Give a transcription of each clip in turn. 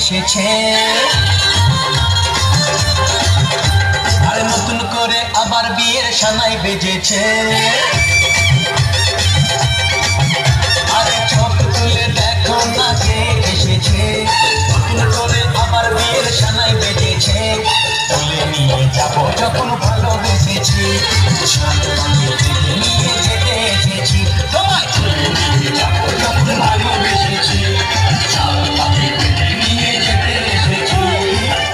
এসেছে, আর নতুন করে আবার বিয়ের সানাই বেজেছে। আরে চোখ তুলে দেখো না কে এসেছে, নতুন করে আবার বিয়ের সানাই বেজেছে। তুলে নিয়ে যাবো যখন ভালোবেসেছি, নিয়ে যেতে এসেছি তোমায়। তুলে নিয়ে যাবো যখন ভালোবেসেছি, নিয়ে যেতে এসেছি।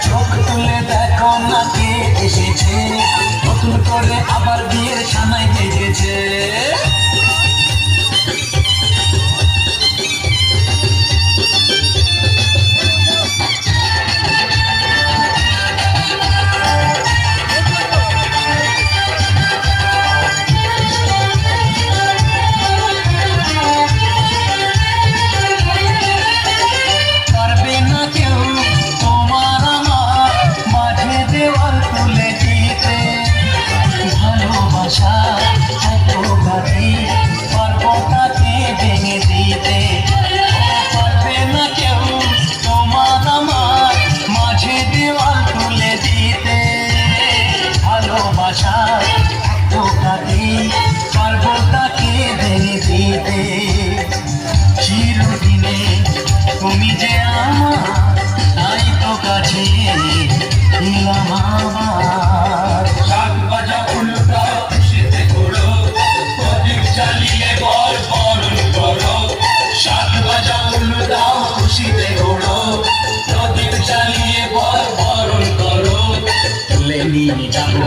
চোখ তুলে দেখো না কে এসেছে, নতুন করে আবার বিয়ের সানাই বেজেছে। চিরদিনে তুমি যে আমার, তাই তো কাছে এলাম আমার। শাক ভাজা উল্টা খুশিতে ঘোরো, প্রদীপ জ্বালিয়ে বর বরণ করো। শাক ভাজা উল্টা খুশিতে ঘোরো, প্রদীপ জ্বালিয়ে বর বরণ করো। তুলে নিয়ে যাবো